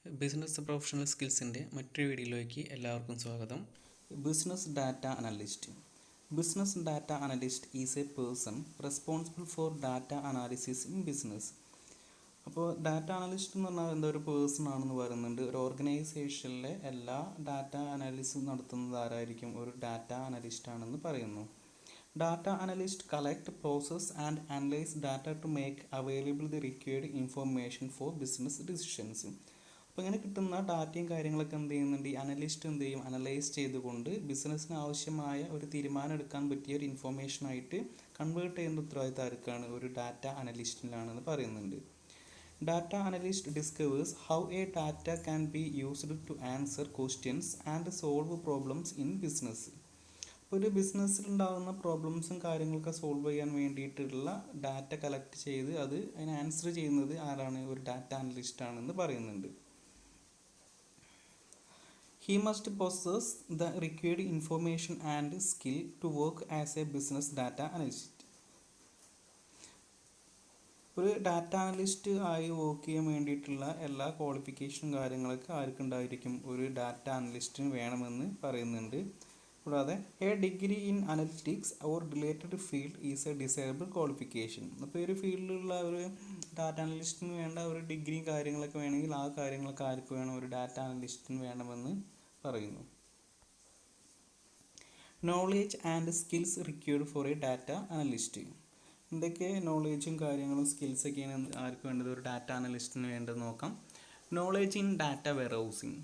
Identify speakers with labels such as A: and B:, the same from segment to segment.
A: Business professional സ്കിൽസിൻ്റെ മറ്റൊരു വീഡിയോയിലേക്ക് എല്ലാവർക്കും സ്വാഗതം. Business data analyst. Business data analyst is A person responsible for data analysis in business. അപ്പോൾ data analyst എന്ന് പറഞ്ഞാൽ എന്താ ഒരു പേഴ്സൺ ആണെന്ന് പറയുന്നുണ്ട്. ഒരു ഓർഗനൈസേഷനിലെ എല്ലാ ഡാറ്റ അനാലിസിസ് നടത്തുന്നത് ആരായിരിക്കും? ഒരു ഡാറ്റ അനലിസ്റ്റ് ആണെന്ന് പറയുന്നു. Data analyst collect, process and analyse data to make available the required information for business decisions. അപ്പോൾ ഇങ്ങനെ കിട്ടുന്ന ഡാറ്റയും കാര്യങ്ങളൊക്കെ എന്ത് ചെയ്യുന്നുണ്ട്? ഈ അനലിസ്റ്റ് എന്ത് ചെയ്യും? അനലൈസ് ചെയ്തുകൊണ്ട് ബിസിനസ്സിന് ആവശ്യമായ ഒരു തീരുമാനം എടുക്കാൻ പറ്റിയ ഒരു ഇൻഫർമേഷനായിട്ട് കൺവേർട്ട് ചെയ്യുന്ന ഉത്തരവാദിത്തം ആർക്കാണ്? ഒരു ഡാറ്റ അനലിസ്റ്റിനാണെന്ന് പറയുന്നുണ്ട്. Data analyst discovers how a data can be used to answer questions and solve problems in business. അപ്പോൾ ഒരു ബിസിനസ്സിൽ ഉണ്ടാകുന്ന പ്രോബ്ലംസും കാര്യങ്ങളൊക്കെ സോൾവ് ചെയ്യാൻ വേണ്ടിയിട്ടുള്ള ഡാറ്റ കളക്ട് ചെയ്ത് അതിന് ആൻസർ ചെയ്യുന്നത് ആരാണ്? ഒരു ഡാറ്റ അനലിസ്റ്റ് ആണെന്ന് പറയുന്നുണ്ട്. He must possess the required information and skill to work as a business data analyst. ഒരു ഡാറ്റ അനലിസ്റ്റ് ആയി വർക്ക് ചെയ്യാൻ വേണ്ടിയിട്ടുള്ള എല്ലാ ക്വാളിഫിക്കേഷനും കാര്യങ്ങളൊക്കെ ആർക്കുണ്ടായിരിക്കും? ഒരു ഡാറ്റ അനലിസ്റ്റിന് വേണമെന്ന് പറയുന്നുണ്ട്. കൂടാതെ A degree in analytics or related field is A desirable qualification. അപ്പോൾ ഈ ഒരു ഫീൽഡിലുള്ള ഒരു ഡാറ്റ അനലിസ്റ്റിന് വേണ്ട ഒരു ഡിഗ്രിയും കാര്യങ്ങളൊക്കെ വേണമെങ്കിൽ ആ കാര്യങ്ങളൊക്കെ ആർക്ക് വേണം? ഒരു ഡാറ്റ അനലിസ്റ്റിന് വേണമെന്ന് പറയുന്നു. Knowledge and skills required for A data analyst. എന്തൊക്കെ നോളേജും കാര്യങ്ങളും സ്കിൽസൊക്കെയാണ് ആർക്ക് വേണ്ടത്? ഒരു ഡാറ്റ അനലിസ്റ്റിന് വേണ്ടത് നോക്കാം. Knowledge in data warehousing,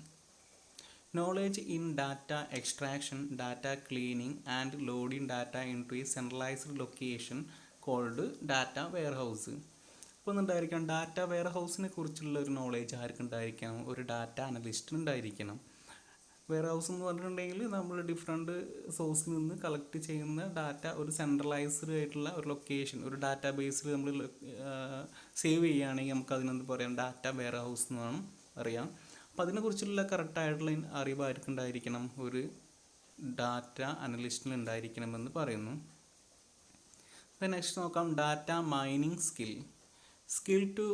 A: knowledge in data extraction, data cleaning and loading data into a centralised location called data warehouse. അപ്പോൾ എന്തായിരിക്കണം? ഡാറ്റ വെയർഹൗസിനെ കുറിച്ചുള്ള ഒരു നോളേജ് ആർക്കുണ്ടായിരിക്കണം? ഒരു ഡാറ്റ അനലിസ്റ്റിന് ഉണ്ടായിരിക്കണം. വെയർഹൗസ് എന്ന് പറഞ്ഞിട്ടുണ്ടെങ്കിൽ നമ്മൾ ഡിഫറെൻറ്റ് സോഴ്സിൽ നിന്ന് കളക്ട് ചെയ്യുന്ന ഡാറ്റ ഒരു സെൻട്രലൈസ്ഡ് ആയിട്ടുള്ള ഒരു ലൊക്കേഷൻ, ഒരു ഡാറ്റാ ബേസിൽ നമ്മൾ സേവ് ചെയ്യുകയാണെങ്കിൽ നമുക്ക് അതിനെന്ത് പറയാം? ഡാറ്റ വെയർഹൗസ് എന്ന് വേണം അറിയാം. അപ്പോൾ അതിനെക്കുറിച്ചുള്ള കറക്റ്റായിട്ടുള്ള അറിവ് ആർക്കുണ്ടായിരിക്കണം? ഒരു ഡാറ്റ അനലിസ്റ്റിന് ഉണ്ടായിരിക്കണമെന്ന് പറയുന്നു. അപ്പോൾ നെക്സ്റ്റ് നോക്കാം. Data mining skill, skill to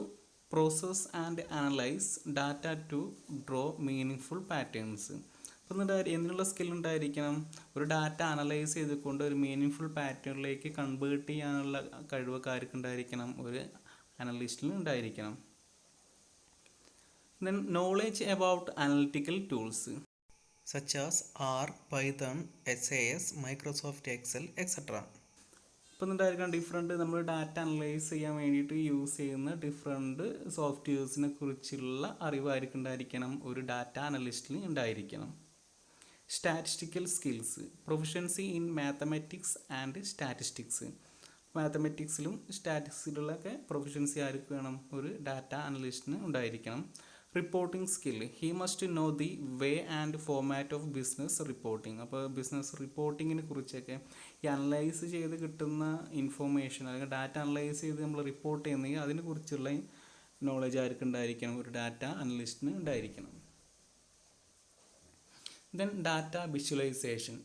A: process and analyse data to draw meaning patterns. അപ്പോൾ എന്തിനുള്ള സ്കിൽ ഉണ്ടായിരിക്കണം? ഒരു ഡാറ്റ അനലൈസ് ചെയ്തുകൊണ്ട് ഒരു മീനിങ് പാറ്റേണിലേക്ക് കൺവേർട്ട് ചെയ്യാനുള്ള കഴിവൊക്കെ ആർക്കുണ്ടായിരിക്കണം? ഒരു അനലിസ്റ്റിന് ഉണ്ടായിരിക്കണം. Then knowledge about analytical tools such as R, Python, SAS, Microsoft Excel etcetera. ഇപ്പോൾ എന്തായിരിക്കണം? ഡിഫറെൻറ്റ് നമ്മൾ ഡാറ്റ അനലൈസ് ചെയ്യാൻ വേണ്ടിയിട്ട് യൂസ് ചെയ്യുന്ന ഡിഫറെൻറ്റ് സോഫ്റ്റ്വെയർസിനെ കുറിച്ചുള്ള അറിവായിരിക്കും ഉണ്ടായിരിക്കണം? ഒരു ഡാറ്റ അനലിസ്റ്റിന് ഉണ്ടായിരിക്കണം. Statistical skills, proficiency in mathematics and statistics. മാത്തമാറ്റിക്സിലും സ്റ്റാറ്റിസ്റ്റിക്സിലൊക്കെ പ്രൊഫഷൻസി ആർക്ക് വേണം? ഒരു ഡാറ്റ അനലിസ്റ്റിന് ഉണ്ടായിരിക്കണം. Reporting skill, he must know the way and format of business reporting. അപ്പോൾ ബിസിനസ് റിപ്പോർട്ടിങ്ങിനെ കുറിച്ചൊക്കെ ഈ അനലൈസ് ചെയ്ത് കിട്ടുന്ന ഇൻഫോർമേഷൻ അല്ലെങ്കിൽ ഡാറ്റ അനലൈസ് ചെയ്ത് നമ്മൾ റിപ്പോർട്ട് ചെയ്യുന്നെങ്കിൽ അതിനെക്കുറിച്ചുള്ള നോളജ് ആർക്ക് ഉണ്ടായിരിക്കണം? ഒരു ഡാറ്റ അനലിസ്റ്റിന് ഉണ്ടായിരിക്കണം. Then data visualization.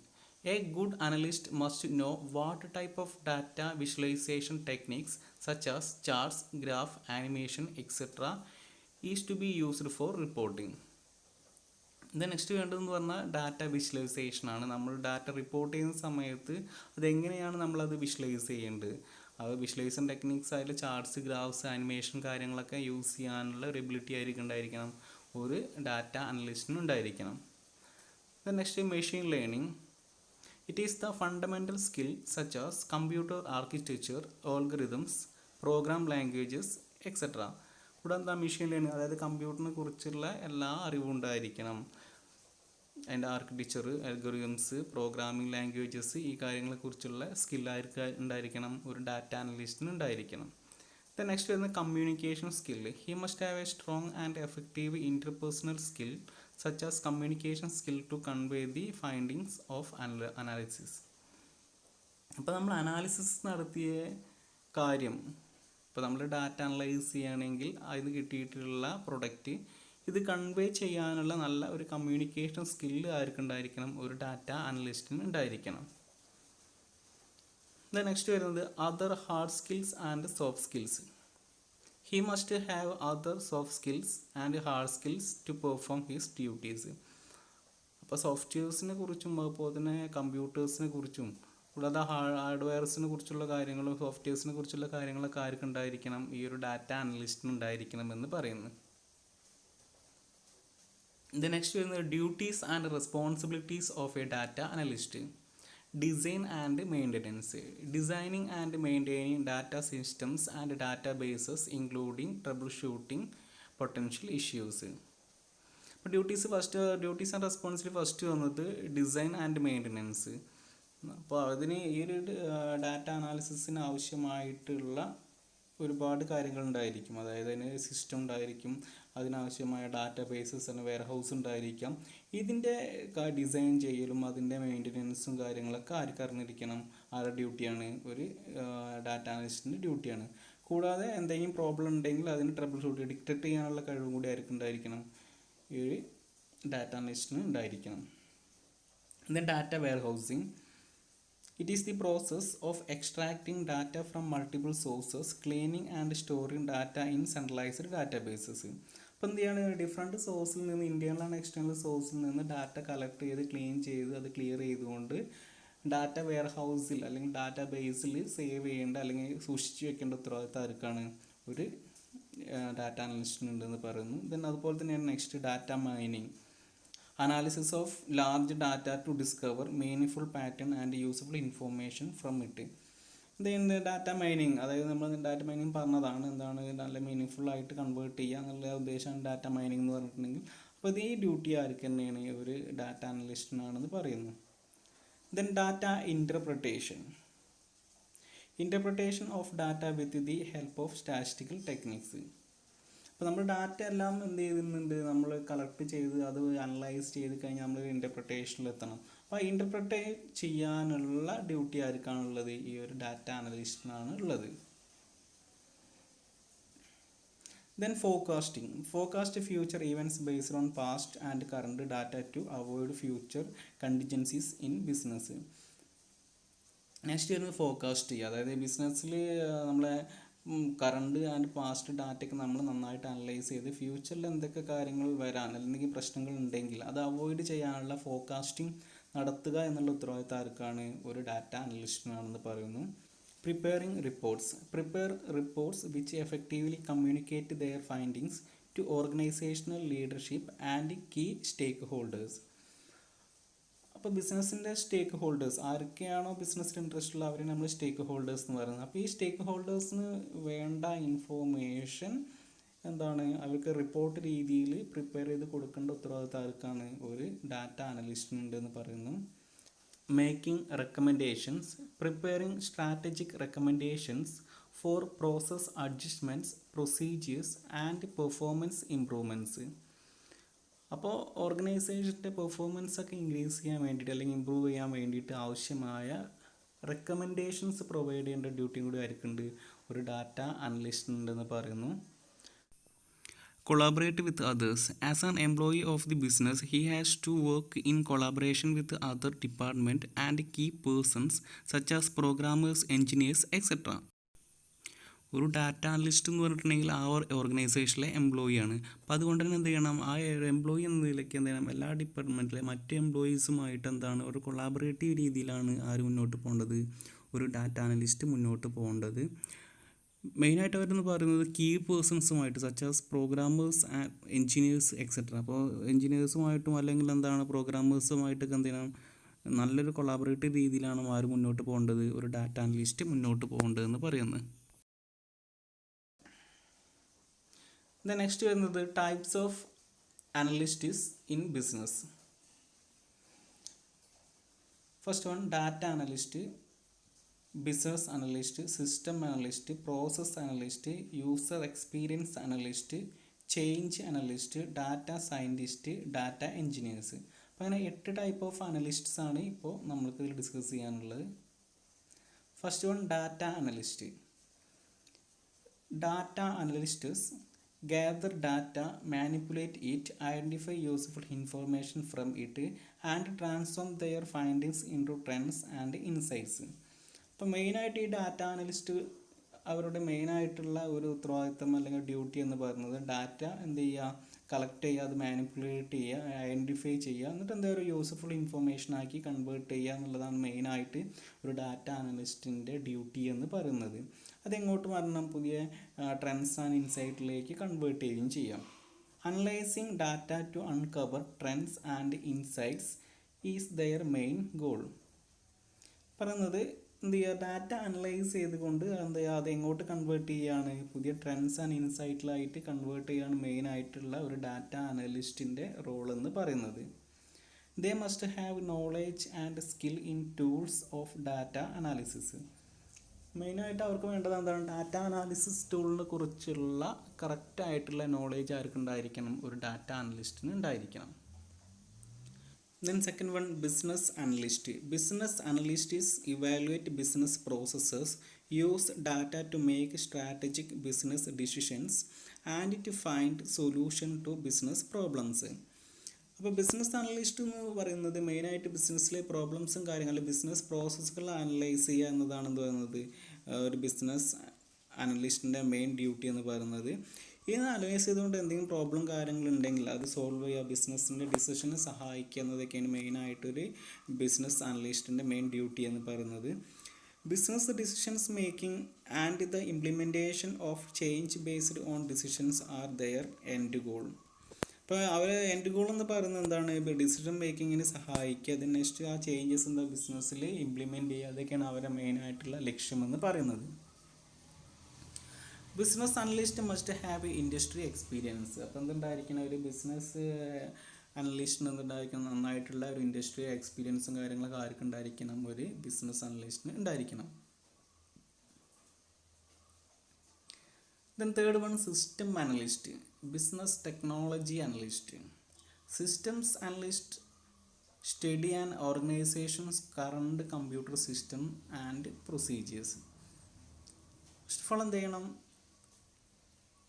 A: A good analyst must know what type of data visualization techniques such as charts, graph, animation, etc. is to be used for reporting. Next വേണ്ടതെന്ന് പറഞ്ഞാൽ ഡാറ്റ വിഷ്വലൈസേഷൻ ആണ്. നമ്മൾ data report ചെയ്യുന്ന സമയത്ത് അതെങ്ങനെയാണ് നമ്മളത് visualise ചെയ്യേണ്ടത്? അത് വിഷ്വലൈസേഷൻ ടെക്നിക്സ് ആയിട്ട് ചാർട്ട്സ്, ഗ്രാഫ്സ്, ആനിമേഷൻ കാര്യങ്ങളൊക്കെ യൂസ് ചെയ്യാനുള്ള ഒരു എബിലിറ്റി ആയിരിക്കും ഉണ്ടായിരിക്കണം? ഒരു ഡാറ്റ അനലിസ്റ്റിന് ഉണ്ടായിരിക്കണം. The next is machine learning. It is the fundamental skill such as computer architecture, algorithms, program languages, etc. കൂടാതെ മെഷീൻ ലേണിംഗ്, അതായത് കമ്പ്യൂട്ടറിനെ കുറിച്ചുള്ള എല്ലാ അറിവും ഉണ്ടായിരിക്കണം. അതിൻ്റെ ആർക്കിടെക്ചർ, അൽഗോറിതംസ്, പ്രോഗ്രാമിംഗ് ലാംഗ്വേജസ്, ഈ കാര്യങ്ങളെക്കുറിച്ചുള്ള സ്കില്ലാർക്ക് ഉണ്ടായിരിക്കണം? ഒരു ഡാറ്റ അനലിസ്റ്റിന് ഉണ്ടായിരിക്കണം. The next വരുന്ന communication skill. He must have a strong and effective interpersonal skill such as communication skill to convey the findings of analysis. അപ്പോൾ നമ്മൾ അനാലിസിസ് നടത്തിയ കാര്യം, ഇപ്പോൾ നമ്മൾ ഡാറ്റ അനലൈസ് ചെയ്യുകയാണെങ്കിൽ അതിന് കിട്ടിയിട്ടുള്ള പ്രൊഡക്റ്റ് ഇത് കൺവേ ചെയ്യാനുള്ള നല്ല ഒരു കമ്മ്യൂണിക്കേഷൻ സ്കില്ല് ആർക്കുണ്ടായിരിക്കണം? ഒരു ഡാറ്റ അനലിസ്റ്റിന് ഉണ്ടായിരിക്കണം. നെക്സ്റ്റ് വരുന്നത് other hard skills and soft skills. He must have other soft skills and hard skills to perform his duties. അപ്പോൾ സോഫ്റ്റ്വെയർസിനെ കുറിച്ചും അതുപോലെ തന്നെ കമ്പ്യൂട്ടേഴ്സിനെ കുറിച്ചും കൂടാതെ ഹാർഡ്വെയർസിനെ കുറിച്ചുള്ള കാര്യങ്ങളും സോഫ്റ്റ്വെയർസിനെ കുറിച്ചുള്ള കാര്യങ്ങളൊക്കെ ആർക്ക് ഉണ്ടായിരിക്കണം, ഈ ഒരു ഡാറ്റ അനലിസ്റ്റിന് ഉണ്ടായിരിക്കണം എന്ന് പറയുന്നു. നെക്സ്റ്റ് വരുന്നത് duties and responsibilities of A data analyst. Design and maintenance. Designing and maintaining data systems and databases, including troubleshooting potential issues. അപ്പോൾ ഡ്യൂട്ടീസ് ആൻഡ് റെസ്പോൺസിബിലിറ്റി ഫസ്റ്റ് വന്നത് ഡിസൈൻ ആൻഡ് മെയിൻ്റനൻസ്. അപ്പോൾ അതിന് ഈ ഒരു ഡാറ്റ അനാലിസിസിന് ആവശ്യമായിട്ടുള്ള ഒരുപാട് കാര്യങ്ങളുണ്ടായിരിക്കും. അതായത് അതിന് സിസ്റ്റം ഉണ്ടായിരിക്കും, അതിനാവശ്യമായ databases and warehouse ഉണ്ടായിരിക്കാം. ഇതിൻ്റെ ഡിസൈൻ ചെയ്യലും അതിൻ്റെ മെയിൻ്റനൻസും കാര്യങ്ങളൊക്കെ ആർക്ക് അറിഞ്ഞിരിക്കണം, ആരുടെ ഡ്യൂട്ടിയാണ്, ഒരു ഡാറ്റ അനലിസ്റ്റിൻ്റെ ഡ്യൂട്ടിയാണ്. കൂടാതെ എന്തെങ്കിലും പ്രോബ്ലം ഉണ്ടെങ്കിൽ അതിന് ട്രബിൾ ഷൂട്ട് ഡിറ്റക്ട് ചെയ്യാനുള്ള കഴിവും കൂടി ആർക്ക് ഉണ്ടായിരിക്കണം, ഈ ഒരു ഡാറ്റ അനലിസ്റ്റിന് ഉണ്ടായിരിക്കണം. Then data wear housing. It is the process of extracting data from multiple sources, cleaning and storing data in centralized databases. അപ്പോൾ എന്ത് ചെയ്യാണ്, ഡിഫറെൻറ്റ് സോഴ്സിൽ നിന്ന്, ഇൻറ്റേർണൽ ആൻഡ് എക്സ്റ്റേണൽ സോഴ്സിൽ നിന്ന് ഡാറ്റ കളക്ട് ചെയ്ത് ക്ലീൻ ചെയ്ത് അത് ക്ലിയർ ചെയ്തുകൊണ്ട് ഡാറ്റ വെയർ ഹൗസിൽ അല്ലെങ്കിൽ ഡാറ്റാ ബേസിൽ സേവ് ചെയ്യേണ്ട അല്ലെങ്കിൽ സൂക്ഷിച്ച് വെക്കേണ്ട ഉത്തരവാദിത്തം ആർക്കാണ്, ഒരു ഡാറ്റ അനലിസ്റ്റിനുണ്ടെന്ന് പറയുന്നു. ദെൻ അതുപോലെ തന്നെയാണ് next data mining. Analysis of large data to discover meaningful pattern and useful information from it. Then data mining, അതായത് നമ്മൾ ഡാറ്റ മൈനിങ് പറഞ്ഞതാണ്, എന്താണ് നല്ല മീനിങ് ആയിട്ട് കൺവേർട്ട് ചെയ്യുക എന്നുള്ള ഉദ്ദേശമാണ് ഡാറ്റ മൈനിങ് എന്ന് പറഞ്ഞിട്ടുണ്ടെങ്കിൽ. അപ്പോൾ ഇത് ഈ ഡ്യൂട്ടി ആർക്ക് തന്നെയാണ്, ഒരു ഡാറ്റ അനലിസ്റ്റിനാണെന്ന് പറയുന്നു. Then data interpretation of data with the help of statistical techniques. അപ്പോൾ നമ്മൾ ഡാറ്റ എല്ലാം എന്ത് ചെയ്യുന്നുണ്ട്, നമ്മൾ കളക്ട് ചെയ്ത് അത് അനലൈസ് ചെയ്ത് കഴിഞ്ഞാൽ നമ്മൾ ഇൻ്റർപ്രിട്ടേഷനിലെത്തണം. അപ്പോൾ ഇൻ്റർപ്രിട്ടേറ്റ് ചെയ്യാനുള്ള ഡ്യൂട്ടി ആർക്കാണുള്ളത്, ഈ ഒരു ഡാറ്റ അനലിസ്റ്റിനാണ് ഉള്ളത്. Then forecast future events based on past and current data to avoid future contingencies in business. Next വരുന്നത് ഫോർകാസ്റ്റ് ചെയ്യുക, അതായത് ബിസിനസ്സിൽ നമ്മളെ കറണ്ട് ആൻഡ് പാസ്റ്റ് ഡാറ്റയൊക്കെ നമ്മൾ നന്നായിട്ട് അനലൈസ് ചെയ്ത് ഫ്യൂച്ചറിൽ എന്തൊക്കെ കാര്യങ്ങൾ വരാൻ അല്ലെങ്കിൽ പ്രശ്നങ്ങൾ ഉണ്ടെങ്കിൽ അത് അവോയ്ഡ് ചെയ്യാനുള്ള ഫോർകാസ്റ്റിംഗ് നടത്തുക എന്നുള്ള ഉത്തരവാദിത്തം ആർക്കാണ്, ഒരു ഡാറ്റ അനലിസ്റ്റിനാണെന്ന് പറയുന്നു. Prepare reports which effectively communicate their findings to organisational leadership and key stakeholders ബിസിനസ്സിൻ്റെ സ്റ്റേക്ക് ഹോൾഡേഴ്സ് ആരൊക്കെയാണോ ബിസിനസ്സിൽ ഇൻട്രസ്റ്റ് ഉള്ള അവരെ നമ്മൾ സ്റ്റേക്ക് ഹോൾഡേഴ്സ് എന്ന് പറയുന്നത്. അപ്പോൾ ഈ സ്റ്റേക്ക് ഹോൾഡേഴ്സിന് വേണ്ട ഇൻഫോർമേഷൻ എന്താണ്, അവർക്ക് റിപ്പോർട്ട് രീതിയിൽ പ്രിപ്പയർ ചെയ്ത് കൊടുക്കേണ്ട ഉത്തരവാദിത്തം ആർക്കാണ്, ഒരു ഡാറ്റ അനലിസ്റ്റിനുണ്ട് എന്ന് പറയുന്നു. Making recommendations. Preparing strategic recommendations for process adjustments, procedures and performance improvements. അപ്പോൾ ഓർഗനൈസേഷൻ്റെ പെർഫോമൻസ് ഒക്കെ ഇൻക്രീസ് ചെയ്യാൻ വേണ്ടിയിട്ട് അല്ലെങ്കിൽ ഇമ്പ്രൂവ് ചെയ്യാൻ വേണ്ടിയിട്ട് ആവശ്യമായ റെക്കമെൻഡേഷൻസ് പ്രൊവൈഡ് ചെയ്യേണ്ട ഡ്യൂട്ടിയും കൂടി ആയിരിക്കുന്നുണ്ട്, ഒരു ഡാറ്റ അനലിസ്റ്റിനുണ്ടെന്ന് പറയുന്നു. Collaborate with others. As an employee of the business, he has to work in collaboration with other departments and key persons such as programmers, engineers, etc. ഒരു ഡാറ്റ അനലിസ്റ്റ് എന്ന് പറഞ്ഞിട്ടുണ്ടെങ്കിൽ ആ ഓർഗനൈസേഷനിലെ employee ആണ്. അപ്പോൾ അതുകൊണ്ട് തന്നെ എന്ത് ചെയ്യണം, ആ എംപ്ലോയി എന്ന നിലയ്ക്ക് എന്ത് ചെയ്യണം, എല്ലാ ഡിപ്പാർട്ട്മെൻറ്റിലെ മറ്റ് എംപ്ലോയീസുമായിട്ട് എന്താണ് ഒരു കൊളാബറേറ്റീവ് രീതിയിലാണ് ആര് മുന്നോട്ട് പോകേണ്ടത്, ഒരു ഡാറ്റ അനലിസ്റ്റ് മുന്നോട്ട് പോകേണ്ടത്. മെയിനായിട്ട് അവരെന്ന് പറയുന്നത് കീ പേഴ്സൺസുമായിട്ട് such as programmers and engineers etcetera. അപ്പോൾ എൻജിനീയേഴ്സുമായിട്ടും അല്ലെങ്കിൽ എന്താണ് പ്രോഗ്രാമേഴ്സുമായിട്ടൊക്കെ എന്ത് ചെയ്യണം, നല്ലൊരു കൊളാബറേറ്റീവ് രീതിയിലാണ് ആര് മുന്നോട്ട് പോകേണ്ടത്, ഒരു ഡാറ്റ അനലിസ്റ്റ് മുന്നോട്ട് പോകേണ്ടതെന്ന് പറയുന്നത്. നെക്സ്റ്റ് വരുന്നത് types of analysts in business. First one data analyst, business analyst, system analyst, process analyst, user experience analyst, change analyst, data scientist, data engineers. അപ്പോൾ അങ്ങനെ 8 ടൈപ്പ് ഓഫ് അനലിസ്റ്റ്സ് ആണ് ഇപ്പോൾ നമ്മൾക്ക് ഇതിൽ ഡിസ്കസ് ചെയ്യാനുള്ളത്. First one data analyst. Data analysts gather data, manipulate it, identify useful information from it and transform their findings into trends and insights. അപ്പോൾ മെയിനായിട്ട് ഈ ഡാറ്റ അനലിസ്റ്റ് അവരുടെ മെയിനായിട്ടുള്ള ഒരു ഉത്തരവാദിത്തം അല്ലെങ്കിൽ ഡ്യൂട്ടി എന്ന് പറയുന്നത് ഡാറ്റ എന്ത് ചെയ്യുക, കളക്ട് ചെയ്യുക, അത് മാനിപ്പുലേറ്റ് ചെയ്യുക, ഐഡൻറ്റിഫൈ ചെയ്യുക, എന്നിട്ട് എന്താ ഒരു യൂസ്ഫുൾ ഇൻഫർമേഷൻ ആക്കി കൺവേർട്ട് ചെയ്യുക എന്നുള്ളതാണ് മെയിനായിട്ട് ഒരു ഡാറ്റ അനലിസ്റ്റിൻ്റെ ഡ്യൂട്ടി എന്ന് പറയുന്നത്. അതെങ്ങോട്ട് വരണം, പുതിയ ട്രെൻഡ്സ് ആൻഡ് ഇൻസൈറ്റിലേക്ക് കൺവേർട്ട് ചെയ്യുകയും ചെയ്യാം. Analysing data to uncover trends and insights is their main goal. പറയുന്നത് എന്ത് ചെയ്യുക, ഡാറ്റ അനലൈസ് ചെയ്തുകൊണ്ട് എന്ത് ചെയ്യുക, അത് എങ്ങോട്ട് കൺവേർട്ട് ചെയ്യുകയാണ്, പുതിയ ട്രെൻഡ്സ് ആൻഡ് ഇൻസൈറ്റിലായിട്ട് കൺവേർട്ട് ചെയ്യുകയാണ് മെയിനായിട്ടുള്ള ഒരു ഡാറ്റ അനലിസ്റ്റിൻ്റെ റോൾ എന്ന് പറയുന്നത്. They must have knowledge and skill in tools of data analysis. മെയിനായിട്ട് അവർക്ക് വേണ്ടത് എന്താണ്, ഡാറ്റ അനാലിസിസ് ടൂളിനെ കുറിച്ചുള്ള കറക്റ്റായിട്ടുള്ള നോളേജ് ആർക്കുണ്ടായിരിക്കണം, ഒരു ഡാറ്റ അനലിസ്റ്റിന് ഉണ്ടായിരിക്കണം. Then second one, business analyst. Business analyst is evaluate business processes, use data to make strategic business decisions and to find solution to business problems. അപ്പോൾ ബിസിനസ് അനലിസ്റ്റ് എന്ന് പറയുന്നത് മെയിനായിട്ട് ബിസിനസ്സിലെ പ്രോബ്ലംസും കാര്യങ്ങളും ബിസിനസ് പ്രോസസ്സുകൾ അനലൈസ് ചെയ്യുക എന്നതാണ് എന്ത് പറയുന്നത് ഒരു ബിസിനസ് അനലിസ്റ്റിൻ്റെ മെയിൻ ഡ്യൂട്ടി എന്ന് പറയുന്നത്. ഇത് അനലൈസ് ചെയ്തുകൊണ്ട് എന്തെങ്കിലും പ്രോബ്ലം കാര്യങ്ങളുണ്ടെങ്കിൽ അത് സോൾവ് ചെയ്യുക, ബിസിനസ്സിൻ്റെ ഡിസിഷനെ സഹായിക്കുക എന്നതൊക്കെയാണ് മെയിനായിട്ടൊരു ബിസിനസ് അനലിസ്റ്റിൻ്റെ മെയിൻ ഡ്യൂട്ടി എന്ന് പറയുന്നത്. Business decisions making and the implementation of change based on decisions are their end goal. അപ്പോൾ അവർ എൻഡ് ഗോൾ എന്ന് പറയുന്നത് എന്താണ്, ഇപ്പോൾ ഡിസിഷൻ മേക്കിങ്ങിന് സഹായിക്കുക, അതിന് നെക്സ്റ്റ് ആ ചേഞ്ചസ് എന്താ ബിസിനസ്സിൽ ഇംപ്ലിമെൻറ്റ് ചെയ്യുക, അതൊക്കെയാണ് അവരുടെ മെയിനായിട്ടുള്ള ലക്ഷ്യമെന്ന് പറയുന്നത്. Business analyst must have industry experience. അപ്പോൾ എന്തുണ്ടായിരിക്കണം, ഒരു ബിസിനസ് അനലിസ്റ്റിന് എന്തുണ്ടായിരിക്കണം, നന്നായിട്ടുള്ള ഒരു ഇൻഡസ്ട്രി എക്സ്പീരിയൻസും കാര്യങ്ങളൊക്കെ ആർക്കുണ്ടായിരിക്കണം, ഒരു ബിസിനസ് അനലിസ്റ്റിന് ഉണ്ടായിരിക്കണം. Then third one, system analyst, business technology analyst. Systems analyst study an organization's current computer system and procedures. First of all എന്ത് ചെയ്യണം,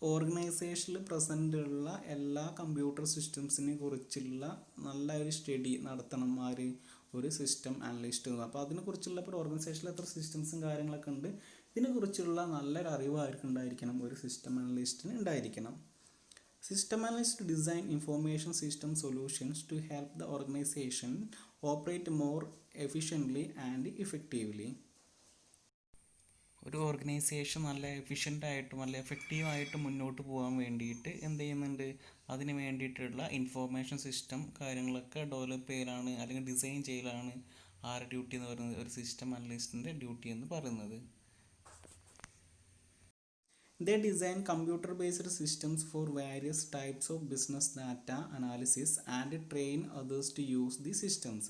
A: ഓർഗനൈസേഷനിൽ പ്രസൻ്റ് ഉള്ള എല്ലാ കമ്പ്യൂട്ടർ സിസ്റ്റംസിനെ കുറിച്ചുള്ള നല്ല ഒരു സ്റ്റഡി നടത്തണം ആര്, ഒരു സിസ്റ്റം അനലിസ്റ്റ്. അപ്പോൾ അതിനെക്കുറിച്ചുള്ള ഇപ്പോൾ ഓർഗനൈസേഷനിൽ എത്ര സിസ്റ്റംസും കാര്യങ്ങളൊക്കെ ഉണ്ട്, ഇതിനെക്കുറിച്ചുള്ള നല്ലൊരു അറിവ് ആർക്കുണ്ടായിരിക്കണം, ഒരു സിസ്റ്റം അനലിസ്റ്റിന് ഉണ്ടായിരിക്കണം. System analyst design information system solutions to help the organisation operate more efficiently and effectively. ഒരു ഓർഗനൈസേഷൻ നല്ല എഫിഷ്യൻ്റായിട്ടും നല്ല എഫക്റ്റീവായിട്ടും മുന്നോട്ട് പോകാൻ വേണ്ടിയിട്ട് എന്ത് ചെയ്യുന്നുണ്ട്, അതിന് വേണ്ടിയിട്ടുള്ള ഇൻഫോർമേഷൻ സിസ്റ്റം കാര്യങ്ങളൊക്കെ ഡെവലപ്പ് ചെയ്യലാണ് അല്ലെങ്കിൽ ഡിസൈൻ ചെയ്യലാണ് ആരുടെ ഡ്യൂട്ടി എന്ന് പറയുന്നത്, ഒരു സിസ്റ്റം അനലിസ്റ്റിൻ്റെ ഡ്യൂട്ടി എന്ന് പറയുന്നത്. They design computer-based systems for various types of business data analysis and train others to use the systems.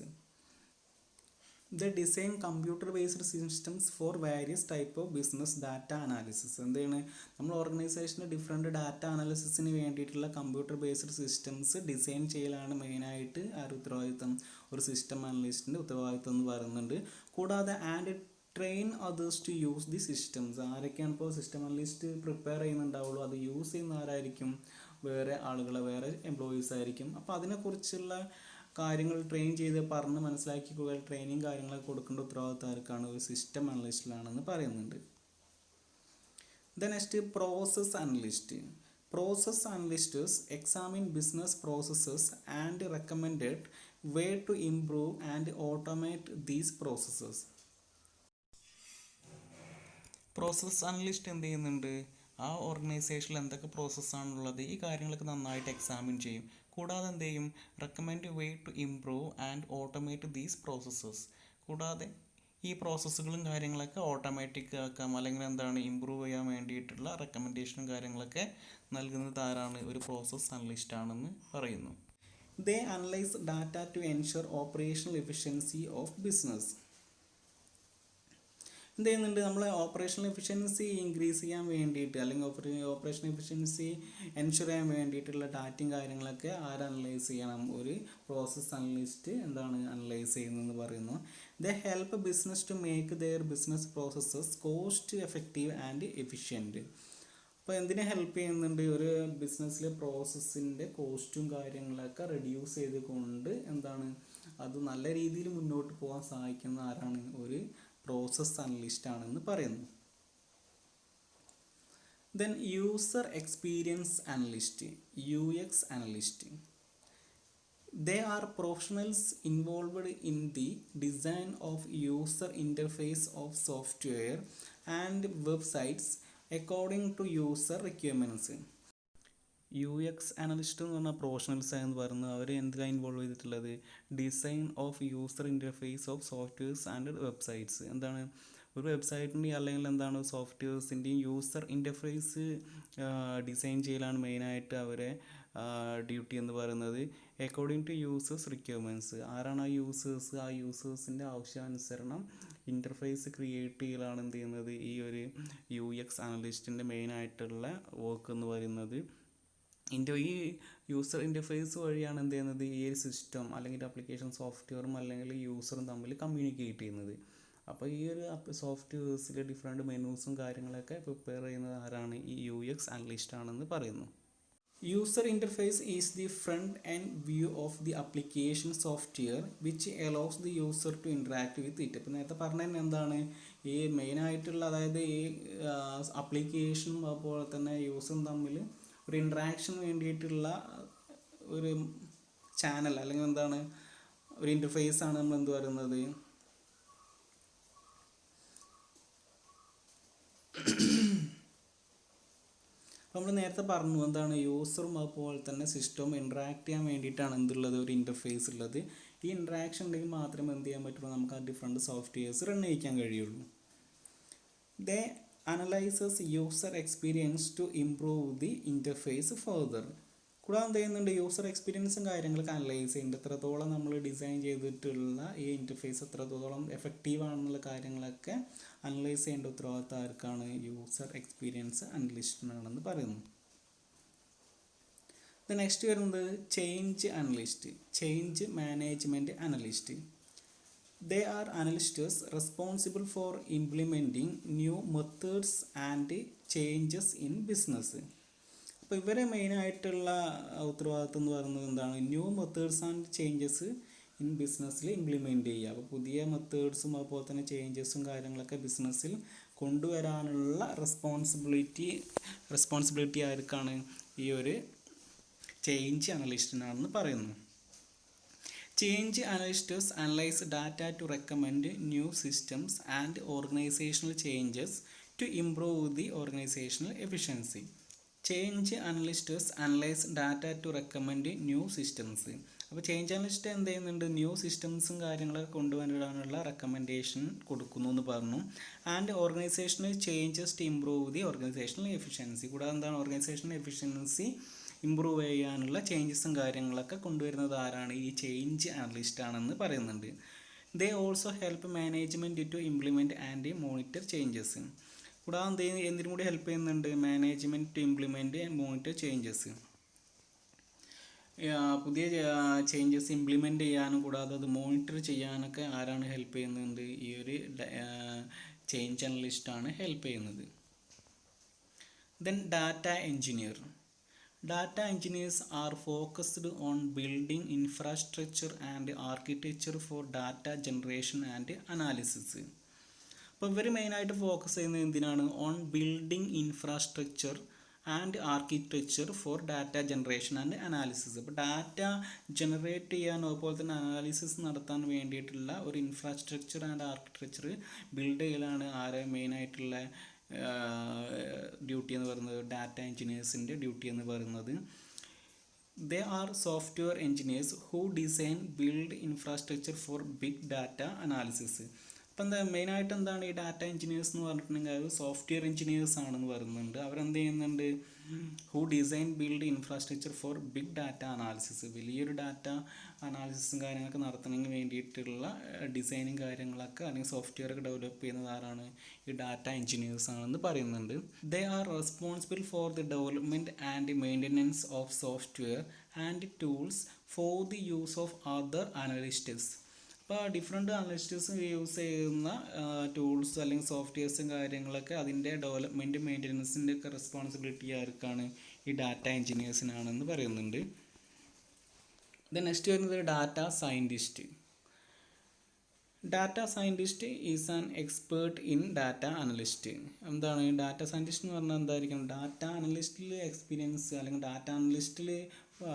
A: They design computer-based systems for various type of business data analysis. എന്താണ്, നമ്മൾ ഓർഗനൈസേഷന് different data അനാലിസിസിന് വേണ്ടിയിട്ടുള്ള computer based systems design ചെയ്യലാണ് മെയിനായിട്ട് ആരുടെ ഉത്തരവാദിത്തം, ഒരു system അനലിസ്റ്റിൻ്റെ ഉത്തരവാദിത്തം എന്ന് പറയുന്നുണ്ട്. കൂടാതെ and train others to use the systems. ആരൊക്കെയാണ് ഇപ്പോൾ സിസ്റ്റം അനലിസ്റ്റ് പ്രിപ്പയർ ചെയ്യുന്നുണ്ടാവുള്ളൂ, അത് യൂസ് ചെയ്യുന്ന ആരായിരിക്കും, വേറെ ആളുകൾ, വേറെ എംപ്ലോയീസ് ആയിരിക്കും. അപ്പോൾ അതിനെക്കുറിച്ചുള്ള കാര്യങ്ങൾ ട്രെയിൻ ചെയ്ത് പറഞ്ഞ് മനസ്സിലാക്കി ട്രെയിനിങ് കാര്യങ്ങളൊക്കെ കൊടുക്കേണ്ട ഉത്തരവാദിത്തം ആർക്കാണ്, ഒരു സിസ്റ്റം അനലിസ്റ്റിലാണെന്ന് പറയുന്നുണ്ട്. The next, process analyst. Process analysts examine business processes and recommended way to improve and automate these processes. Process analyst എന്ത് ചെയ്യുന്നുണ്ട്, ആ ഓർഗനൈസേഷനിൽ എന്തൊക്കെ പ്രോസസ്സാണുള്ളത് ഈ കാര്യങ്ങളൊക്കെ നന്നായിട്ട് എക്സാമിൻ ചെയ്യും. കൂടാതെ എന്ത് ചെയ്യും, recommend way to improve and automate these processes. കൂടാതെ ഈ പ്രോസസ്സുകളും കാര്യങ്ങളൊക്കെ ഓട്ടോമാറ്റിക് ആക്കാം അല്ലെങ്കിൽ എന്താണ് ഇമ്പ്രൂവ് ചെയ്യാൻ വേണ്ടിയിട്ടുള്ള റെക്കമെൻഡേഷനും കാര്യങ്ങളൊക്കെ നൽകുന്നത് ആരാണ്, ഒരു പ്രോസസ് അനലിസ്റ്റ് ആണെന്ന് പറയുന്നു. They analyse data to ensure operational efficiency of business. എന്ത് ചെയ്യുന്നുണ്ട്, നമ്മൾ ഓപ്പറേഷണൽ എഫിഷ്യൻസി ഇൻക്രീസ് ചെയ്യാൻ വേണ്ടിയിട്ട് അല്ലെങ്കിൽ ഓപ്പറേഷണൽ എഫിഷ്യൻസി എൻഷുർ ചെയ്യാൻ വേണ്ടിയിട്ടുള്ള ഡാറ്റയും കാര്യങ്ങളൊക്കെ ആര് അനലൈസ് ചെയ്യണം, ഒരു പ്രോസസ് അനലിസ്റ്റ് എന്താണ് അനലൈസ് ചെയ്യുന്നതെന്ന് പറയുന്നു. They help business to make their business processes cost effective and efficient. അപ്പോൾ എന്തിനെ ഹെൽപ്പ് ചെയ്യുന്നുണ്ട്, ഒരു ബിസിനസ്സിലെ പ്രോസസ്സിൻ്റെ കോസ്റ്റും കാര്യങ്ങളൊക്കെ റെഡ്യൂസ് ചെയ്തുകൊണ്ട് എന്താണ് അത് നല്ല രീതിയിൽ മുന്നോട്ട് പോകാൻ സഹായിക്കുന്ന ആരാണ്, ഒരു പ്രോസസ് അനലിസ്റ്റ് ആണെന്ന് പറയുന്നു. Then user experience analyst, UX analyst. They are professionals involved in the design of user interface of software and websites according to user requirements. UX analyst എന്ന് പറഞ്ഞാൽ പ്രൊഫഷണൽസ് എന്ന് പറയുന്നത് അവർ എന്തിനാണ് ഇൻവോൾവ് ചെയ്തിട്ടുള്ളത്? Design of user interface of softwares and websites. എന്താണ് ഒരു വെബ്സൈറ്റിൻ്റെയും അല്ലെങ്കിൽ എന്താണ് സോഫ്റ്റ്വെയർസിൻ്റെയും യൂസർ ഇൻ്റർഫേസ് ഡിസൈൻ ചെയ്യലാണ് മെയിനായിട്ട് അവരെ ഡ്യൂട്ടി എന്ന് പറയുന്നത്. According to users requirements. ആരാണ് ആ യൂസേഴ്സ്? ആ യൂസേഴ്സിൻ്റെ ആവശ്യാനുസരണം ഇൻ്റർഫേസ് ക്രിയേറ്റ് ചെയ്യലാണ് എന്ത് ചെയ്യുന്നത് ഈ ഒരു UX അനലിസ്റ്റിൻ്റെ മെയിനായിട്ടുള്ള വർക്ക് എന്ന് പറയുന്നത്. ഈ യൂസർ ഇൻ്റർഫേസ് വഴിയാണ് എന്ത് ചെയ്യുന്നത് ഈ ഒരു സിസ്റ്റം അല്ലെങ്കിൽ ആപ്ലിക്കേഷൻ സോഫ്റ്റ്വെയറും അല്ലെങ്കിൽ യൂസറും തമ്മിൽ കമ്മ്യൂണിക്കേറ്റ് ചെയ്യുന്നത്. അപ്പോൾ ഈ ഒരു സോഫ്റ്റ്വെയർസിൽ ഡിഫറെൻറ്റ് മെനൂസും കാര്യങ്ങളൊക്കെ പ്രിപ്പയർ ചെയ്യുന്നത് ആരാണ്? ഈ UX അനലിസ്റ്റ് ആണെന്ന് പറയുന്നു. User interface is the front and view of the application software which allows the user to interact with it. ഇപ്പോൾ നേരത്തെ പറഞ്ഞത് എന്താണ് ഈ മെയിനായിട്ടുള്ള അതായത് ഈ ആപ്ലിക്കേഷനും അതുപോലെ തന്നെ യൂസറും തമ്മിൽ ഒരു ഇൻട്രാക്ഷന് വേണ്ടിയിട്ടുള്ള ഒരു ചാനൽ അല്ലെങ്കിൽ എന്താണ് ഒരു ഇൻ്റർഫേസ് ആണ് നമ്മൾ എന്ത് പറയുന്നത് നമ്മൾ നേരത്തെ പറഞ്ഞു എന്താണ് യൂസറും അതുപോലെ തന്നെ സിസ്റ്റവും ഇൻട്രാക്ട് ചെയ്യാൻ വേണ്ടിയിട്ടാണ് എന്തുള്ളത് ഒരു ഇൻ്റർഫേസ് ഉള്ളത്. ഈ ഇൻട്രാക്ഷൻ ഉണ്ടെങ്കിൽ മാത്രമേ എന്ത് ചെയ്യാൻ പറ്റുള്ളൂ നമുക്ക് ആ ഡിഫറെൻറ്റ് സോഫ്റ്റ്വെയർസ് റൺ ചെയ്യിക്കാൻ കഴിയുള്ളൂ. ദേ analyzes user experience to improve the interface further. കൂടാതെ എന്ത് ചെയ്യുന്നുണ്ട് യൂസർ എക്സ്പീരിയൻസും കാര്യങ്ങളൊക്കെ അനലൈസ് ചെയ്യുന്നുണ്ട്. എത്രത്തോളം നമ്മൾ ഡിസൈൻ ചെയ്തിട്ടുള്ള ഈ ഇൻ്റർഫേസ് എത്രത്തോളം എഫക്റ്റീവ് ആണെന്നുള്ള കാര്യങ്ങളൊക്കെ അനലൈസ് ചെയ്യേണ്ട ഉത്തരവാദിത്തം ആർക്കാണ്? യൂസർ എക്സ്പീരിയൻസ് അനലിസ്റ്റിനാണെന്ന് പറയുന്നു. നെക്സ്റ്റ് വരുന്നത് change analyst, change management analyst. They are analysts responsible for implementing new methods and changes in business. അപ്പോൾ ഇവരെ മെയിനായിട്ടുള്ള ഉത്തരവാദിത്വം എന്ന് പറയുന്നത് എന്താണ്? New methods and changes in ബിസിനസ്സിൽ ഇംപ്ലിമെൻറ്റ് ചെയ്യുക. അപ്പോൾ പുതിയ മെത്തേഡ്സും അതുപോലെ തന്നെ ചേഞ്ചസും കാര്യങ്ങളൊക്കെ ബിസിനസ്സിൽ കൊണ്ടുവരാനുള്ള റെസ്പോൺസിബിലിറ്റി ആർക്കാണ്? ഈ ഒരു ചേഞ്ച് അനലിസ്റ്റിനാണെന്ന് പറയുന്നു. Change analysts analyze data to recommend new systems and organizational changes to improve the organizational efficiency. Change analysts analyze data to recommend new systems. അപ്പോൾ ചേഞ്ച് അനലിസ്റ്റ് എന്ത് ചെയ്യുന്നുണ്ട്? ന്യൂ സിസ്റ്റംസും കാര്യങ്ങളൊക്കെ കൊണ്ടുവരാനുള്ള റെക്കമെൻഡേഷൻ കൊടുക്കുന്നു എന്ന് പറഞ്ഞു. And organisational changes to improve the organisational efficiency. കൂടാതെ എന്താണ് ഓർഗനൈസേഷണൽ എഫിഷ്യൻസി ഇമ്പ്രൂവ് ചെയ്യാനുള്ള ചേഞ്ചസും കാര്യങ്ങളൊക്കെ കൊണ്ടുവരുന്നത് ആരാണ്? ഈ ചേഞ്ച് അനലിസ്റ്റ് ആണെന്ന് പറയുന്നുണ്ട്. They also help management to implement and monitor changes. കൂടാതെ എന്തിനും കൂടി ഹെൽപ്പ് ചെയ്യുന്നുണ്ട്? Management to implement and monitor changes. പുതിയ ചേഞ്ചസ് ഇംപ്ലിമെൻറ്റ് ചെയ്യാനും കൂടാതെ അത് മോണിറ്റർ ചെയ്യാനൊക്കെ ആരാണ് ഹെൽപ്പ് ചെയ്യുന്നത്? ഈ ഒരു ചേഞ്ച് അനലിസ്റ്റാണ് ഹെൽപ്പ് ചെയ്യുന്നത്. Then data engineer. Data engineers are focused on building infrastructure and architecture for data generation and analysis. അപ്പോൾ ഇവർ മെയിനായിട്ട് ഫോക്കസ് ചെയ്യുന്നത് എന്തിനാണ്? On building infrastructure and architecture for data generation and analysis. അപ്പോൾ ഡാറ്റ ജനറേറ്റ് ചെയ്യാനോ അതുപോലെ തന്നെ അനാലിസിസ് നടത്താൻ വേണ്ടിയിട്ടുള്ള ഒരു ഇൻഫ്രാസ്ട്രക്ചർ ആൻഡ് ആർക്കിടെക്ചർ ബിൽഡ് ചെയ്യലാണ് ആരെ മെയിനായിട്ടുള്ള ഡ്യൂട്ടി എന്ന് പറയുന്നത്? ഡാറ്റ എഞ്ചിനീയേഴ്സിൻ്റെ ഡ്യൂട്ടി എന്ന് പറയുന്നത്. They are software engineers who design build infrastructure for big data analysis. അപ്പോൾ എന്താ മെയിനായിട്ട് എന്താണ് ഈ ഡാറ്റ എഞ്ചിനീയേഴ്സ് എന്ന് പറഞ്ഞിട്ടുണ്ടെങ്കിൽ അത് സോഫ്റ്റ്വെയർ എഞ്ചിനീയേഴ്സ് ആണെന്ന് പറയുന്നുണ്ട്. അവരെന്ത് ചെയ്യുന്നുണ്ട്? Who design build infrastructure for big data analysis. വലിയൊരു ഡാറ്റ അനാലിസിസും കാര്യങ്ങളൊക്കെ നടത്തണമെങ്കിൽ വേണ്ടിയിട്ടുള്ള ഡിസൈനും കാര്യങ്ങളൊക്കെ അല്ലെങ്കിൽ സോഫ്റ്റ്വെയർ ഒക്കെ ഡെവലപ്പ് ചെയ്യുന്നത് ആരാണ്? ഈ ഡാറ്റ എഞ്ചിനീയേഴ്സ് ആണെന്ന് പറയുന്നുണ്ട്. They are responsible for the development and maintenance of software and tools for the use of other analysts. അപ്പോൾ ഡിഫറെൻറ്റ് അനലിസ്റ്റേഴ്സ് യൂസ് ചെയ്യുന്ന ടൂൾസ് അല്ലെങ്കിൽ സോഫ്റ്റ്വെയർസും കാര്യങ്ങളൊക്കെ അതിൻ്റെ ഡെവലപ്മെൻറ്റ് മെയിൻ്റനൻസിൻ്റെ ഒക്കെ റെസ്പോൺസിബിലിറ്റി ആർക്കാണ്? ഈ ഡാറ്റ എഞ്ചിനീയേഴ്സിനാണെന്ന് പറയുന്നുണ്ട്. ദെൻ നെക്സ്റ്റ് വരുന്നത് data scientist. Data scientist is an expert in data analyst. എന്താണ് ഡാറ്റ സയൻറ്റിസ്റ്റ് എന്ന് പറഞ്ഞാൽ എന്തായിരിക്കും? ഡാറ്റ അനലിസ്റ്റിൽ എക്സ്പീരിയൻസ് അല്ലെങ്കിൽ ഡാറ്റ അനലിസ്റ്റിൽ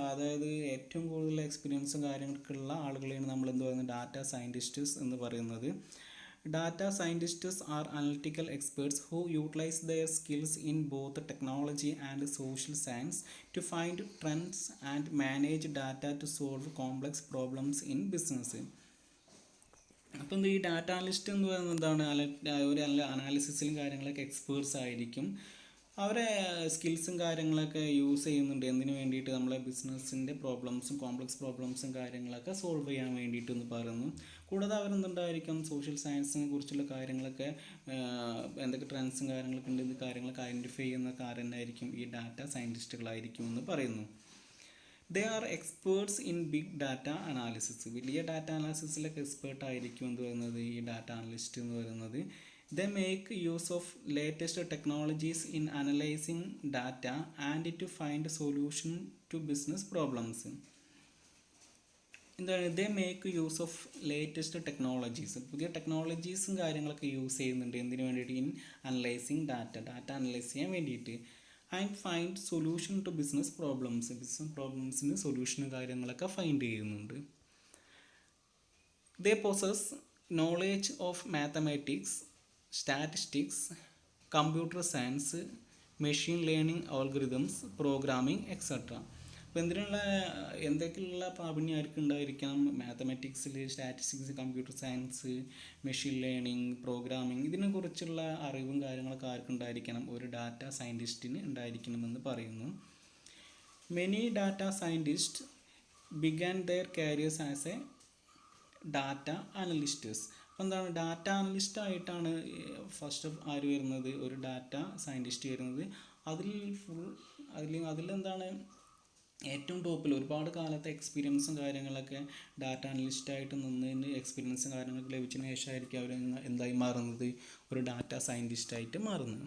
A: അതായത് ഏറ്റവും കൂടുതൽ എക്സ്പീരിയൻസും കാര്യങ്ങളൊക്കെയുള്ള ആളുകളെയാണ് നമ്മൾ എന്ത് പറയുന്നത്? ഡാറ്റ സയൻറ്റിസ്റ്റ്സ് എന്ന് പറയുന്നത്. Data scientists are analytical experts who utilize their skills in both technology and social science to find trends and manage data to solve complex problems in business. അപ്പം ഈ ഡാറ്റ അനലിസ്റ്റ് എന്ന് പറയുന്നത് എന്താണ്? ഒരു അനാലിസിസിലും കാര്യങ്ങളൊക്കെ എക്സ്പേർട്സ് ആയിരിക്കും. അവരെ സ്കിൽസും കാര്യങ്ങളൊക്കെ യൂസ് ചെയ്യുന്നുണ്ട് എന്തിനു വേണ്ടിയിട്ട്? നമ്മളെ ബിസിനസ്സിൻ്റെ പ്രോബ്ലംസും കോംപ്ലക്സ് പ്രോബ്ലംസും കാര്യങ്ങളൊക്കെ സോൾവ് ചെയ്യാൻ വേണ്ടിയിട്ട് എന്ന് പറയുന്നു. കൂടാതെ അവരെന്തുണ്ടായിരിക്കും? സോഷ്യൽ സയൻസിനെ കുറിച്ചുള്ള കാര്യങ്ങളൊക്കെ എന്തൊക്കെ ട്രെൻഡ്സും കാര്യങ്ങളൊക്കെ ഉണ്ട്, ഇത് കാര്യങ്ങളൊക്കെ ഐഡൻറ്റിഫൈ ചെയ്യുന്ന കാര്യമായിരിക്കും ഈ ഡാറ്റ സയൻറ്റിസ്റ്റുകളായിരിക്കും എന്ന് പറയുന്നു. They are experts in big data analysis. വലിയ ഡാറ്റ അനാലിസിസിലൊക്കെ എക്സ്പേർട്ട് ആയിരിക്കും എന്ന് പറയുന്നത് ഈ ഡാറ്റ അനലിസ്റ്റ് എന്ന് പറയുന്നത്. They make use of latest technologies in analyzing data and to find solution to business problems. എന്താണ്? They make use of latest technologies. പുതിയ ടെക്നോളജീസും കാര്യങ്ങളൊക്കെ യൂസ് ചെയ്യുന്നുണ്ട് എന്തിനു വേണ്ടിയിട്ട്? ഇൻ അനലൈസിങ് ഡാറ്റ അനലൈസ് ചെയ്യാൻ വേണ്ടിയിട്ട്. And find solution to business business പ്രോബ്ലംസിന് സൊല്യൂഷനും കാര്യങ്ങളൊക്കെ ഫൈൻഡ് ചെയ്യുന്നുണ്ട്. They possess knowledge of mathematics, statistics, computer science, machine learning algorithms, programming etcetera. അപ്പോൾ എന്തൊക്കെയുള്ള പ്രാവീണ്യം ആർക്കും ഉണ്ടായിരിക്കണം? മാത്തമാറ്റിക്സിൽ, statistics, computer science, machine learning, programming, ഇതിനെക്കുറിച്ചുള്ള അറിവും കാര്യങ്ങളൊക്കെ ആർക്കുണ്ടായിരിക്കണം? ഒരു ഡാറ്റ സയൻറ്റിസ്റ്റിന് ഉണ്ടായിരിക്കണമെന്ന് പറയുന്നു. Many data scientist began their careers as a data analysts. അപ്പോൾ എന്താണ്? ഡാറ്റ അനലിസ്റ്റ് ആയിട്ടാണ് ഫസ്റ്റ് ആര് വരുന്നത്? ഒരു ഡാറ്റ സയൻറ്റിസ്റ്റ് വരുന്നത്. അതിലെന്താണ് ഏറ്റവും ടോപ്പിൽ ഒരുപാട് കാലത്തെ എക്സ്പീരിയൻസും കാര്യങ്ങളൊക്കെ ഡാറ്റ അനലിസ്റ്റായിട്ട് നിന്നതിന് എക്സ്പീരിയൻസും കാര്യങ്ങളൊക്കെ ലഭിച്ചതിന് ശേഷമായിരിക്കും അവർ എന്തായി മാറുന്നത്? ഒരു ഡാറ്റ സയൻറ്റിസ്റ്റായിട്ട് മാറുന്നത്.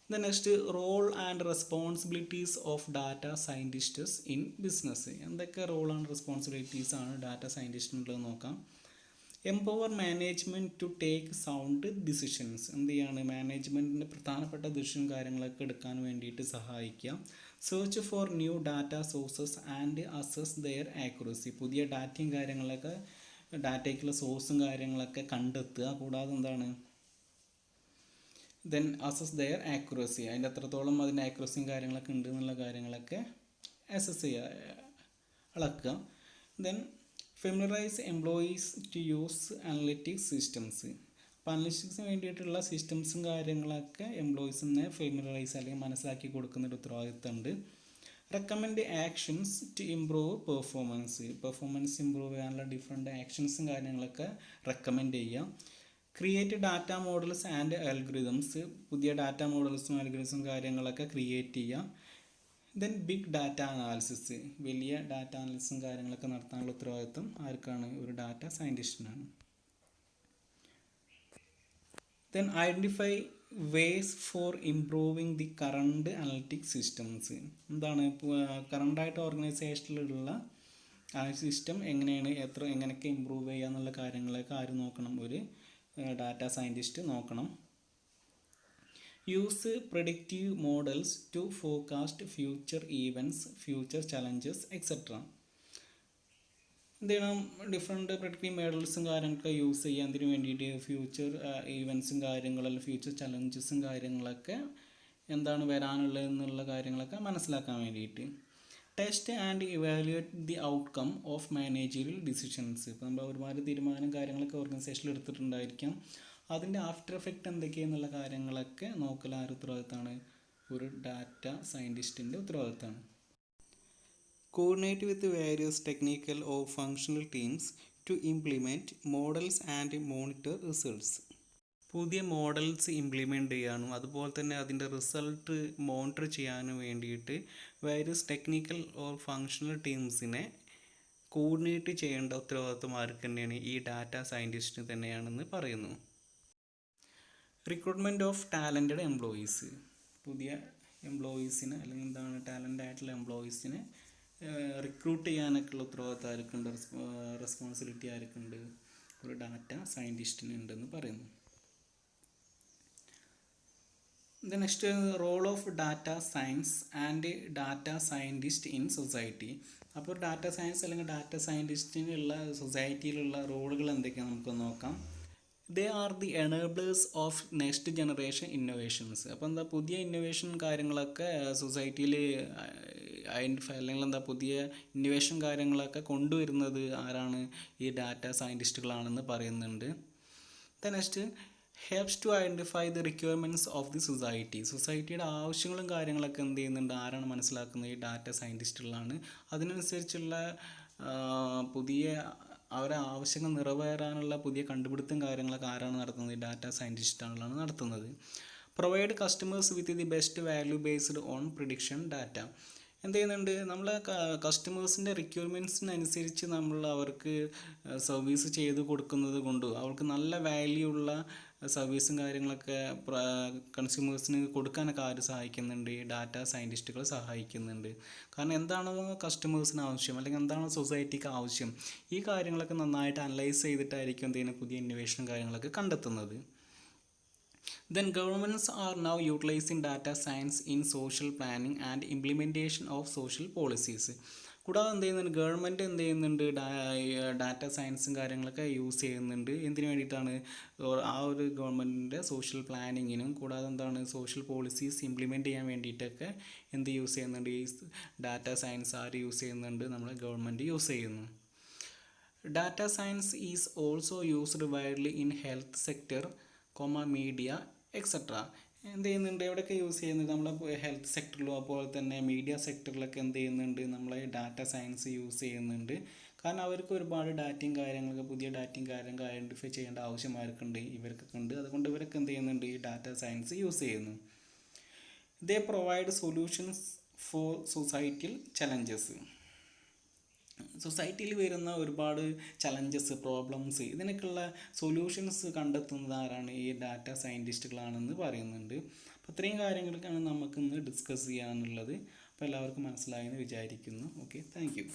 A: The next, role and responsibilities of data scientists in business. എന്തൊക്കെ റോൾ ആൻഡ് റെസ്പോൺസിബിലിറ്റീസ് ആണ് ഡാറ്റ സയൻറ്റിസ്റ്റിനുള്ളത് നോക്കാം. Empower management to take sound decisions. എന്ത് ചെയ്യാണ്? മാനേജ്മെൻറ്റിൻ്റെ പ്രധാനപ്പെട്ട ഡിസിഷൻ കാര്യങ്ങളൊക്കെ എടുക്കാൻ വേണ്ടിയിട്ട് സഹായിക്കുക. Search for new data sources and assess their accuracy. പുതിയ ഡാറ്റയും കാര്യങ്ങളൊക്കെ ഡാറ്റയ്ക്കുള്ള സോഴ്സും കാര്യങ്ങളൊക്കെ കണ്ടെത്തുക. കൂടാതെ എന്താണ്? Then assess their accuracy. അതിൻ്റെ എത്രത്തോളം അതിൻ്റെ ആക്യുറസിയും കാര്യങ്ങളൊക്കെ ഉണ്ട് എന്നുള്ള കാര്യങ്ങളൊക്കെ അസസ് ചെയ്യുക, അളക്കുക. Then familiarise employees to use analytics systems. അപ്പോൾ അനലിറ്റിക്സിന് വേണ്ടിയിട്ടുള്ള സിസ്റ്റംസും കാര്യങ്ങളൊക്കെ എംപ്ലോയീസിനെ ഫെമിലറൈസ് അല്ലെങ്കിൽ മനസ്സിലാക്കി കൊടുക്കുന്ന ഒരു ഉത്തരവാദിത്തമുണ്ട്. Recommend actions to improve performance improve ചെയ്യാനുള്ള ഡിഫറെൻറ്റ് ആക്ഷൻസും കാര്യങ്ങളൊക്കെ റെക്കമെൻഡ് ചെയ്യുക. Create data models and algorithms. പുതിയ ഡാറ്റ മോഡൽസും അൽഗോരിതംസും കാര്യങ്ങളൊക്കെ ക്രിയേറ്റ് ചെയ്യുക. Then big data analysis. വലിയ ഡാറ്റ അനാലിസിസും കാര്യങ്ങളൊക്കെ നടത്താനുള്ള ഉത്തരവാദിത്വം ആർക്കാണ്? ഒരു ഡാറ്റ സയൻറ്റിസ്റ്റിനാണ്. Then identify ways for improving the current analytic systems. എന്താണ്? കറണ്ടായിട്ട് ഓർഗനൈസേഷനിലുള്ള സിസ്റ്റം എങ്ങനെയാണ് എങ്ങനെയൊക്കെ ഇമ്പ്രൂവ് ചെയ്യുക എന്നുള്ള കാര്യങ്ങളൊക്കെ ആര് നോക്കണം? ഒരു ഡാറ്റ സയൻറ്റിസ്റ്റ് നോക്കണം. Use predictive models to forecast future events, future challenges etcetera. എന്ത് ചെയ്യണം? ഡിഫറെൻറ്റ് പ്രെഡിക്റ്റീവ് മോഡൽസും കാര്യങ്ങളൊക്കെ യൂസ് ചെയ്യാൻ അതിന് വേണ്ടിയിട്ട് ഫ്യൂച്ചർ ഈവൻറ്റ്സും കാര്യങ്ങളും ഫ്യൂച്ചർ ചലഞ്ചസും കാര്യങ്ങളൊക്കെ എന്താണ് വരാനുള്ളതെന്നുള്ള കാര്യങ്ങളൊക്കെ മനസ്സിലാക്കാൻ വേണ്ടിയിട്ട്. Test and evaluate the outcome of managerial decisions. ഇപ്പോൾ നമ്മൾ ഒരുപാട് തീരുമാനം കാര്യങ്ങളൊക്കെ ഓർഗനൈസേഷനിൽ എടുത്തിട്ടുണ്ടായിരിക്കാം. അതിൻ്റെ ആഫ്റ്റർ എഫക്റ്റ് എന്തൊക്കെയാണെന്നുള്ള കാര്യങ്ങളൊക്കെ നോക്കൽ ആരുടെ ഉത്തരവാദിത്തമാണ്? ഒരു ഡാറ്റ സയൻറ്റിസ്റ്റിൻ്റെ ഉത്തരവാദിത്തമാണ്. Coordinate with various technical or functional teams to implement models and monitor results. പുതിയ മോഡൽസ് ഇംപ്ലിമെൻ്റ് ചെയ്യാനും അതുപോലെ തന്നെ അതിൻ്റെ റിസൾട്ട് മോണിറ്റർ ചെയ്യാനും വേണ്ടിയിട്ട് വേരിയസ് ടെക്നിക്കൽ ഓർ ഫങ്ഷണൽ ടീംസിനെ കോർഡിനേറ്റ് ചെയ്യേണ്ട ഉത്തരവാദിത്വം ആർക്ക് തന്നെയാണ്? ഈ ഡാറ്റ സയൻറ്റിസ്റ്റിന് തന്നെയാണെന്ന് പറയുന്നു. Recruitment of talented employees. പുതിയ എംപ്ലോയീസിന് അല്ലെങ്കിൽ എന്താണ് ടാലൻ്റ് ആയിട്ടുള്ള എംപ്ലോയീസിനെ റിക്രൂട്ട് ചെയ്യാനൊക്കെ ഉള്ള ഉത്തരവാദിത്തം ആർക്കുണ്ട്, റെസ്പോൺസിബിലിറ്റി ആർക്കുണ്ട്, ഒരു ഡാറ്റ സയൻറ്റിസ്റ്റിന് ഉണ്ടെന്ന് പറയുന്നു. The next role of data science and data scientist in society. അപ്പോൾ ഡാറ്റ സയൻസ് അല്ലെങ്കിൽ ഡാറ്റ സയൻറ്റിസ്റ്റിനുള്ള സൊസൈറ്റിയിലുള്ള റോളുകൾ എന്തൊക്കെയാണ് നമുക്ക് നോക്കാം. They are the enablers of next generation innovations. അപ്പോൾ എന്താ പുതിയ ഇന്നോവേഷൻ കാര്യങ്ങളൊക്കെ സൊസൈറ്റിയിൽ ഐഡൻറ്റിഫൈ അല്ലെങ്കിൽ എന്താ പുതിയ ഇന്നോവേഷൻ കാര്യങ്ങളൊക്കെ കൊണ്ടുവരുന്നത് ആരാണ്, ഈ ഡാറ്റ സയൻറ്റിസ്റ്റുകളാണെന്ന് പറയുന്നുണ്ട്. The next helps to identify the requirements of the society. സൊസൈറ്റിയുടെ ആവശ്യങ്ങളും കാര്യങ്ങളൊക്കെ എന്ത് ചെയ്യുന്നുണ്ട്, ആരാണ് മനസ്സിലാക്കുന്നത്, ഈ ഡാറ്റ സയൻറ്റിസ്റ്റുകളാണ്. അതിനനുസരിച്ചുള്ള പുതിയ അവരെ ആവശ്യങ്ങൾ നിറവേറാനുള്ള പുതിയ കണ്ടുപിടുത്തം കാര്യങ്ങളൊക്കെ ആരാണ് നടത്തുന്നത്, ഈ ഡാറ്റ സയൻറ്റിസ്റ്റുകളാണ് നടത്തുന്നത്. Provide customers with the best value based on prediction data. എന്ത് ചെയ്യുന്നുണ്ട്, നമ്മൾ കസ്റ്റമേഴ്സിൻ്റെ റിക്വയർമെൻറ്റ്സിനനുസരിച്ച് നമ്മൾ അവർക്ക് സർവീസ് ചെയ്ത് കൊടുക്കുന്നത് കൊണ്ട് അവർക്ക് നല്ല വാല്യൂ ഉള്ള സർവീസും കാര്യങ്ങളൊക്കെ കൺസ്യൂമേഴ്സിന് കൊടുക്കാനൊക്കെ ആര് സഹായിക്കുന്നുണ്ട്, ഈ ഡാറ്റ സയൻറ്റിസ്റ്റുകൾ സഹായിക്കുന്നുണ്ട്. കാരണം എന്താണോ കസ്റ്റമേഴ്സിന് ആവശ്യം അല്ലെങ്കിൽ എന്താണോ സൊസൈറ്റിക്ക് ആവശ്യം, ഈ കാര്യങ്ങളൊക്കെ നന്നായിട്ട് അനലൈസ് ചെയ്തിട്ടായിരിക്കും എന്ത് ചെയ്യുന്നത്, പുതിയ ഇന്നോവേഷൻ കാര്യങ്ങളൊക്കെ കണ്ടെത്തുന്നത്. Then governments are now utilizing data science in social planning and implementation of social policies. കൂടാതെ എന്ത് ചെയ്യുന്നുണ്ട്, ഗവൺമെൻറ് എന്ത് ചെയ്യുന്നുണ്ട്, ഡാറ്റ സയൻസും കാര്യങ്ങളൊക്കെ യൂസ് ചെയ്യുന്നുണ്ട്. എന്തിനു വേണ്ടിയിട്ടാണ്, ആ ഒരു ഗവൺമെൻറ്റിൻ്റെ സോഷ്യൽ പ്ലാനിങ്ങിനും കൂടാതെ എന്താണ് സോഷ്യൽ പോളിസീസ് ഇംപ്ലിമെൻറ്റ് ചെയ്യാൻ വേണ്ടിയിട്ടൊക്കെ എന്ത് യൂസ് ചെയ്യുന്നുണ്ട്, ഈ ഡാറ്റ സയൻസ് ആര് യൂസ് ചെയ്യുന്നുണ്ട്, നമ്മളെ ഗവൺമെൻറ് യൂസ് ചെയ്യുന്നു. Data science is also used widely in health sector, media etcetera. എന്ത് ചെയ്യുന്നുണ്ട്, എവിടെയൊക്കെ യൂസ് ചെയ്യുന്നത്, നമ്മളെ ഹെൽത്ത് സെക്ടറിലും അതുപോലെ തന്നെ മീഡിയ സെക്ടറിലൊക്കെ എന്ത് ചെയ്യുന്നുണ്ട്, നമ്മളെ ഡാറ്റ സയൻസ് യൂസ് ചെയ്യുന്നുണ്ട്. കാരണം അവർക്ക് ഒരുപാട് ഡാറ്റയും കാര്യങ്ങളൊക്കെ പുതിയ ഡാറ്റയും കാര്യങ്ങളൊക്കെ ഐഡൻറ്റിഫൈ ചെയ്യേണ്ട ആവശ്യമാർക്കുണ്ട്, ഇവർക്കൊക്കെ ഉണ്ട്. അതുകൊണ്ട് ഇവരൊക്കെ എന്ത് ചെയ്യുന്നുണ്ട്, ഈ ഡാറ്റ സയൻസ് യൂസ് ചെയ്യുന്നു. ദേ provide solutions for societal challenges. സൊസൈറ്റിയിൽ വരുന്ന ഒരുപാട് ചലഞ്ചസ്, പ്രോബ്ലംസ്, ഇതിനൊക്കെയുള്ള സൊല്യൂഷൻസ് കണ്ടെത്തുന്നത് ആരാണ്, ഈ ഡാറ്റ സയൻറ്റിസ്റ്റുകളാണെന്ന് പറയുന്നുണ്ട്. അപ്പോൾ ഇത്രയും കാര്യങ്ങളൊക്കെയാണ് നമുക്കിന്ന് ഡിസ്കസ് ചെയ്യാനുള്ളത്. അപ്പോൾ എല്ലാവർക്കും മനസ്സിലായെന്ന് വിചാരിക്കുന്നു. Okay, thank you.